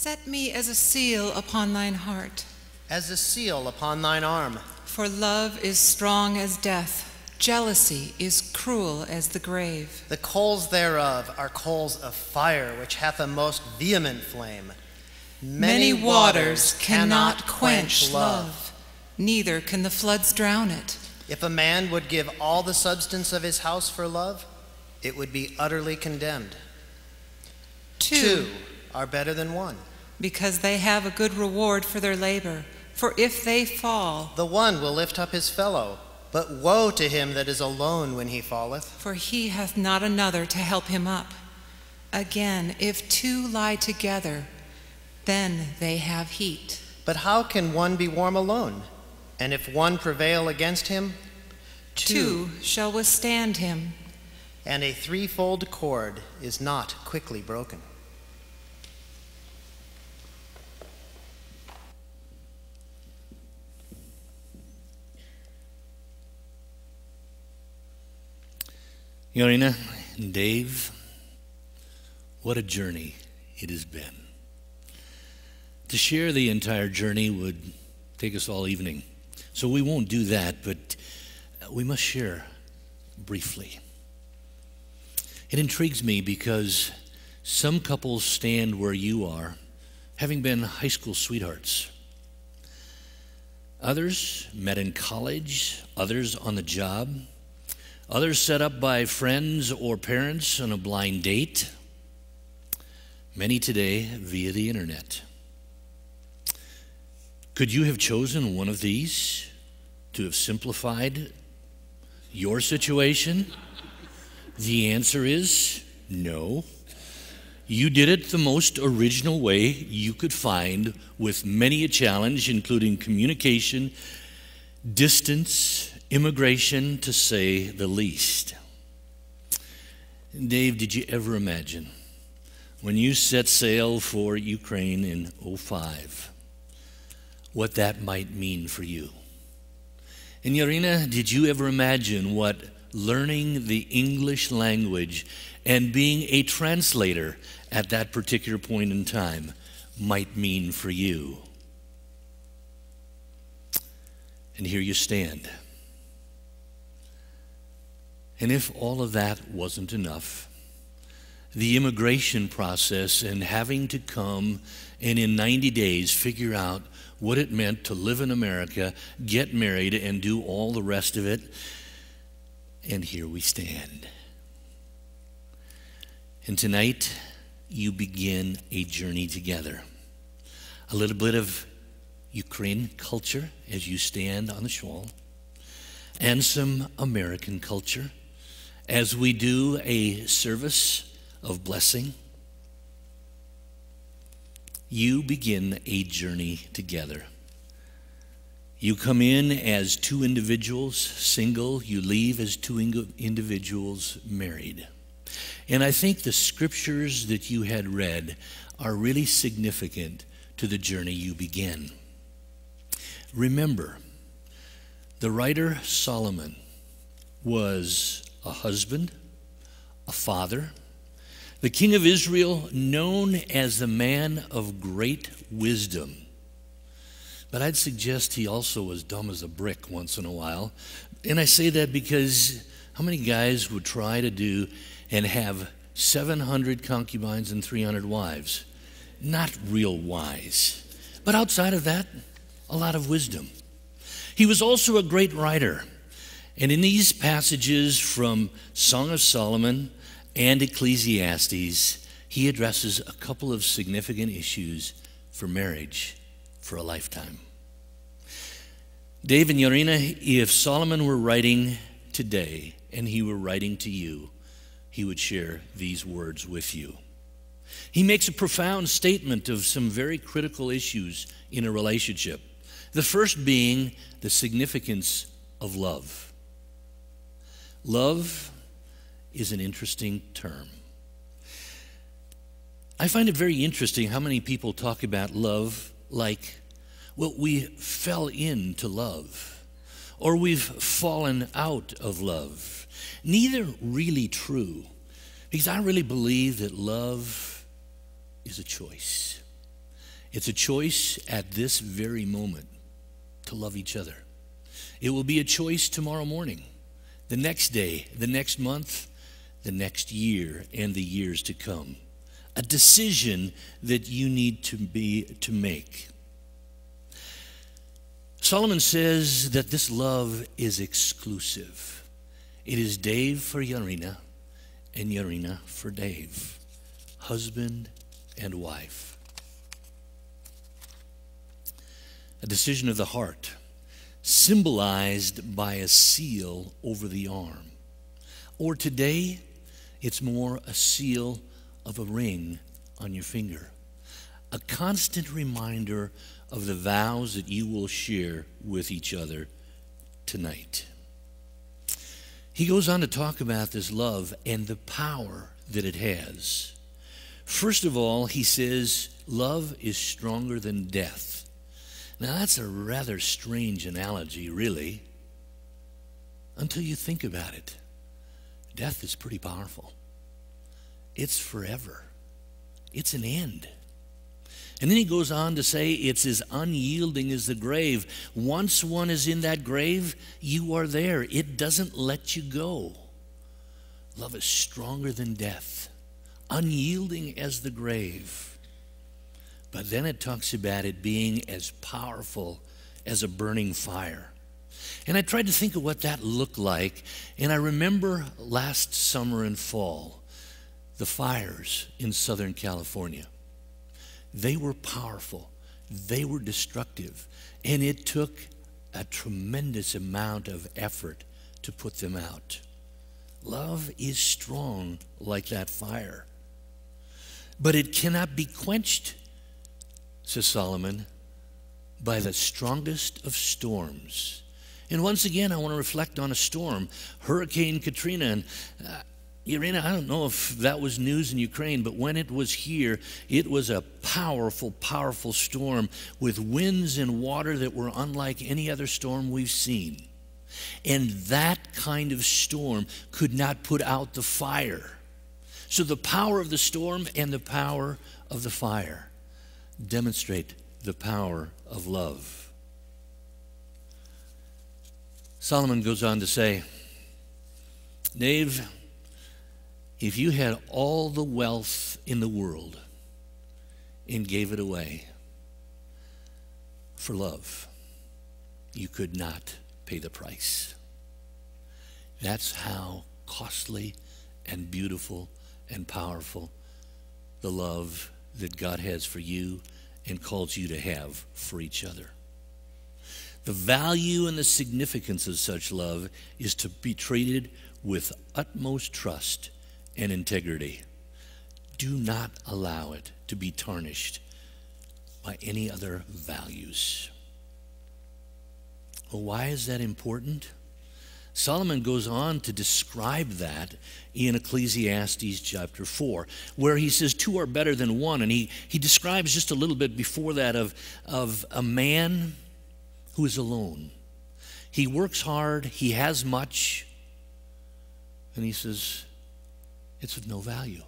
Set me as a seal upon thine heart. As a seal upon thine arm. For love is strong as death. Jealousy is cruel as the grave. The coals thereof are coals of fire, which hath a most vehement flame. Many waters cannot quench love, neither can the floods drown it. If a man would give all the substance of his house for love, it would be utterly condemned. Two are better than one, because they have a good reward for their labor. For if they fall, the one will lift up his fellow. But woe to him that is alone when he falleth. For he hath not another to help him up. Again, if two lie together, then they have heat. But how can one be warm alone? And if one prevail against him, two shall withstand him. And a threefold cord is not quickly broken. Yarina and Dave, what a journey it has been. To share the entire journey would take us all evening. So we won't do that, but we must share briefly. It intrigues me because some couples stand where you are, having been high school sweethearts. Others met in college, others on the job. Others set up by friends or parents on a blind date. Many today via the internet. Could you have chosen one of these to have simplified your situation? The answer is no. You did it the most original way you could find, with many a challenge, including communication, distance, immigration, to say the least. Dave, did you ever imagine when you set sail for Ukraine in 2005 what that might mean for you? And Yarina, did you ever imagine what learning the English language and being a translator at that particular point in time might mean for you? And here you stand. And if all of that wasn't enough, the immigration process and having to come and in 90 days figure out what it meant to live in America, get married, and do all the rest of it. And here we stand. And tonight, you begin a journey together. A little bit of Ukraine culture as you stand on the shawl, and some American culture as we do a service of blessing. You begin a journey together. You come in as two individuals, single. You leave as two individuals, married. And I think the scriptures that you had read are really significant to the journey you begin. Remember, the writer Solomon was a husband, a father, the king of Israel, known as the man of great wisdom. But I'd suggest he also was dumb as a brick once in a while. And I say that because how many guys would try to do and have 700 concubines and 300 wives? Not real wise. But outside of that, a lot of wisdom. He was also a great writer. And in these passages from Song of Solomon and Ecclesiastes, he addresses a couple of significant issues for marriage for a lifetime. Dave and Yarina, if Solomon were writing today and he were writing to you, he would share these words with you. He makes a profound statement of some very critical issues in a relationship. The first being the significance of love. Love is an interesting term. I find it very interesting how many people talk about love like, well, we fell into love, or we've fallen out of love. Neither really true, because I really believe that love is a choice. It's a choice at this very moment to love each other. It will be a choice tomorrow morning, the next day, the next month, the next year, and the years to come. A decision that you need to make. Solomon says that this love is exclusive. It is Dave for Yarina and Yarina for Dave, husband and wife. A decision of the heart, symbolized by a seal over the arm. Or today, it's more a seal of a ring on your finger. A constant reminder of the vows that you will share with each other tonight. He goes on to talk about this love and the power that it has. First of all, he says, love is stronger than death. Now, that's a rather strange analogy, really, until you think about it. Death is pretty powerful. It's forever. It's an end. And then he goes on to say it's as unyielding as the grave. Once one is in that grave, you are there. It doesn't let you go. Love is stronger than death, unyielding as the grave. But then it talks about it being as powerful as a burning fire. And I tried to think of what that looked like, and I remember last summer and fall, the fires in Southern California. They were powerful, they were destructive, and it took a tremendous amount of effort to put them out. Love is strong like that fire. But it cannot be quenched, says Solomon, by the strongest of storms. And once again, I want to reflect on a storm, Hurricane Katrina. And Yarina, I don't know if that was news in Ukraine, but when it was here, it was a powerful, powerful storm with winds and water that were unlike any other storm we've seen. And that kind of storm could not put out the fire. So the power of the storm and the power of the fire demonstrate the power of love. Solomon goes on to say, Dave, if you had all the wealth in the world and gave it away for love, you could not pay the price. That's how costly and beautiful and powerful the love that God has for you and calls you to have for each other. The value and the significance of such love is to be treated with utmost trust and integrity. Do not allow it to be tarnished by any other values. Well, why is that important? Solomon goes on to describe that in Ecclesiastes chapter 4, where he says two are better than one. And he describes just a little bit before that of a man who is alone. He works hard, he has much, and he says, it's of no value.